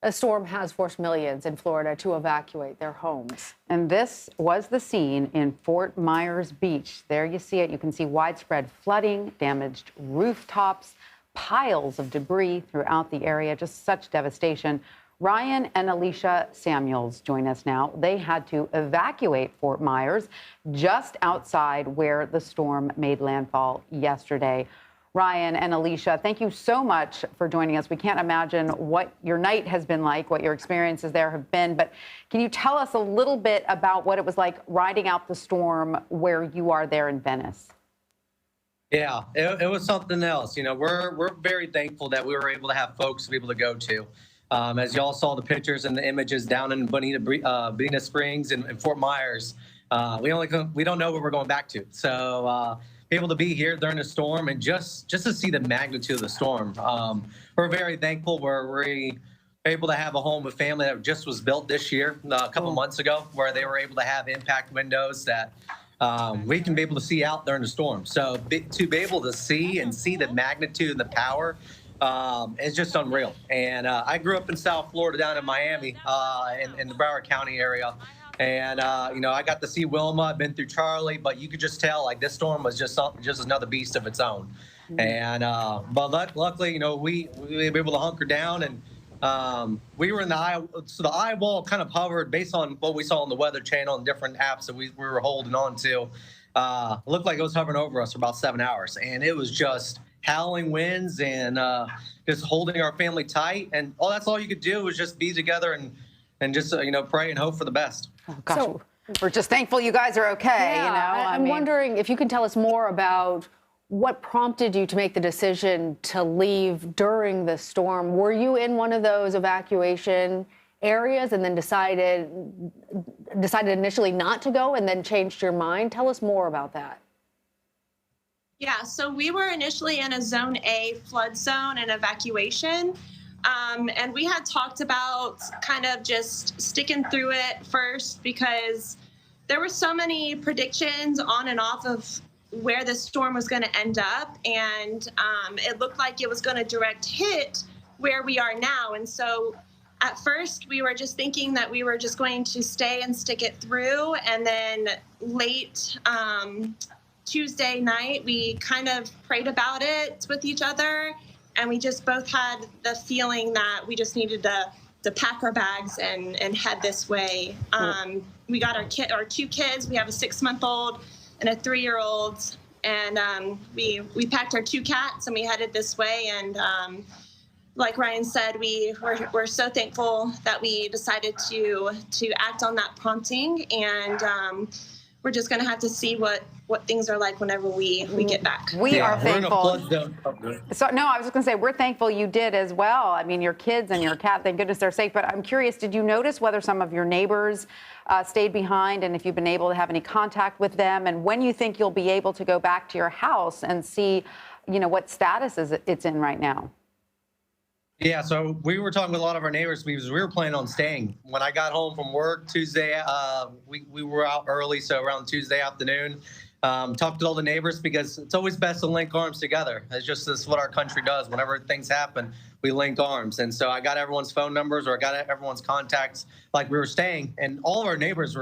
A storm has forced millions in Florida to evacuate their homes. And this was the scene in Fort Myers Beach. There you see it. You can see widespread flooding, damaged rooftops, piles of debris throughout the area. Just such devastation. Ryan and Alisha Samuels join us now. They had to evacuate Fort Myers just outside where the storm made landfall yesterday. Ryan and Alisha, thank you so much for joining us. We can't imagine what your night has been like, what your experiences there have been, but can you tell us a little bit about what it was like riding out the storm where you are there in Venice? Yeah, it was something else. You know, we're very thankful that we were able to have folks to be able to go to. As y'all saw the pictures and the images down in Bonita Springs and Fort Myers, we don't know where we're going back to. So able to be here during the storm and just to see the magnitude of the storm. We're very thankful. We're able to have a home with family that just was built this year, a couple months ago, where they were able to have impact windows that we can be able to see out during the storm. So to be able to see the magnitude and the power, it's just unreal. And I grew up in South Florida, down in Miami, in the Broward County area. And, you know, I got to see Wilma. I've been through Charlie, but you could just tell, like, this storm was just another beast of its own. And but luckily, you know, we were able to hunker down, and we were in the eye. So the eye wall kind of hovered based on what we saw on the Weather Channel and different apps that we were holding on to. It looked like it was hovering over us for about 7 hours. And it was just howling winds and just holding our family tight. And that's all you could do was just be together and just, you know, pray and hope for the best. Oh, gosh, so, we're just thankful you guys are okay. Yeah, you know, I'm wondering if you can tell us more about what prompted you to make the decision to leave during the storm. Were you in one of those evacuation areas and then decided initially not to go and then changed your mind? Tell us more about that. Yeah, so we were initially in a Zone A flood zone and evacuation. And we had talked about kind of just sticking through it first because there were so many predictions on and off of where the storm was going to end up. And it looked like it was going to direct hit where we are now. And so at first we were just thinking that we were just going to stay and stick it through. And then late Tuesday night, we kind of prayed about it with each other. And we just both had the feeling that we just needed to pack our bags and head this way. We got our two kids. We have a 6-month-old and a 3-year-old. And we packed our 2 cats and we headed this way. And like Ryan said, we're so thankful that we decided to act on that prompting. And we're just going to have to see what things are like whenever we get back. We are thankful. So no, I was just going to say, we're thankful you did as well. I mean, your kids and your cat, thank goodness they're safe. But I'm curious, did you notice whether some of your neighbors stayed behind and if you've been able to have any contact with them, and when you think you'll be able to go back to your house and see, you know, what status it's in right now? Yeah, so we were talking with a lot of our neighbors because we were planning on staying. When I got home from work Tuesday, we were out early, so around Tuesday afternoon. Talked to all the neighbors because it's always best to link arms together. That's what our country does. Whenever things happen, we link arms. And so I got everyone's phone numbers, or I got everyone's contacts like we were staying, and all of our neighbors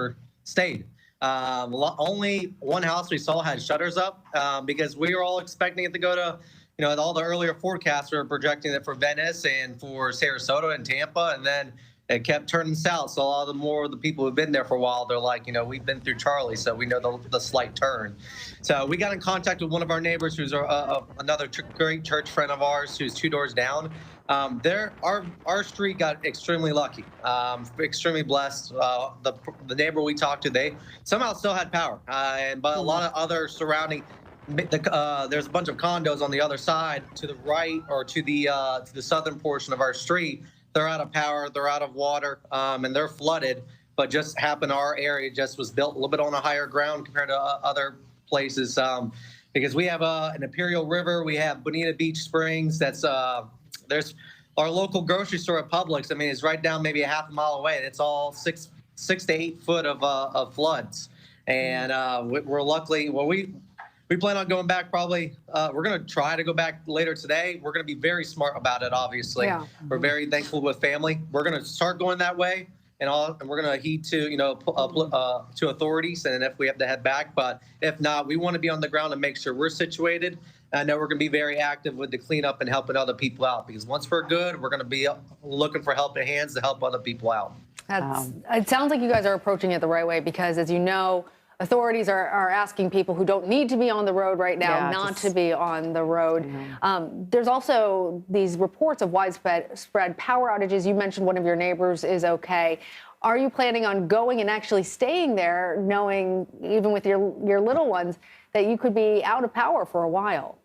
stayed. Only one house we saw had shutters up because we were all expecting it to go to, you know, all the earlier forecasts were projecting it for Venice and for Sarasota and Tampa, and then it kept turning south. So a lot of the people who've been there for a while, they're like, you know, we've been through Charlie, so we know the slight turn. So we got in contact with one of our neighbors who's another great church friend of ours who's 2 doors down. Our street got extremely lucky, extremely blessed. The neighbor we talked to, they somehow still had power, but a lot of other surrounding. There's a bunch of condos on the other side to the right, or to the southern portion of our street. They're out of power, they're out of water, and they're flooded. But just happened our area just was built a little bit on a higher ground compared to other places, because we have an Imperial River, we have Bonita Beach Springs. There's our local grocery store at Publix. I mean, it's right down maybe a half a mile away. It's all six to 8 foot of floods, and we're luckily. Well, we plan on going back probably. We're going to try to go back later today. We're going to be very smart about it, obviously. Yeah. We're very thankful with family. We're going to start going that way, and we're going to heed to, to authorities, and if we have to head back. But if not, we want to be on the ground and make sure we're situated. I know we're going to be very active with the cleanup and helping other people out, because once we're good, we're going to be looking for helping hands to help other people out. It sounds like you guys are approaching it the right way, because, as you know, authorities are asking people who don't need to be on the road right now not to be on the road. There's also these reports of widespread power outages. You mentioned one of your neighbors is okay. Are you planning on going and actually staying there, knowing, even with your little ones, that you could be out of power for a while?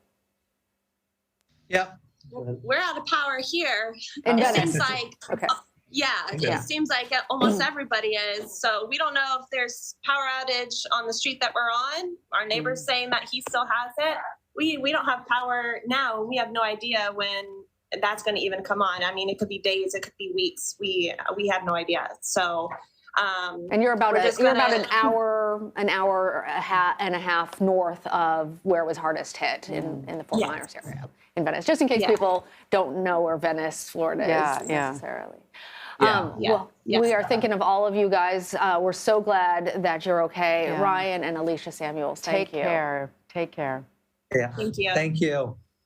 Yeah. We're out of power here. In It Venice. seems like, Okay. it seems like almost everybody is. So we don't know if there's power outage on the street that we're on. Our neighbor's saying that he still has it. We don't have power now. We have no idea when that's going to even come on. I mean, it could be days, it could be weeks. We have no idea. So. And you're about an hour and a half north of where it was hardest hit in the Fort Myers area in Venice, just in case people don't know where Venice, Florida is necessarily. Well, we are thinking of all of you guys. We're so glad that you're okay. Ryan and Alisha Samuels, thank you. Take care. Take care. Yeah. Thank you. Thank you.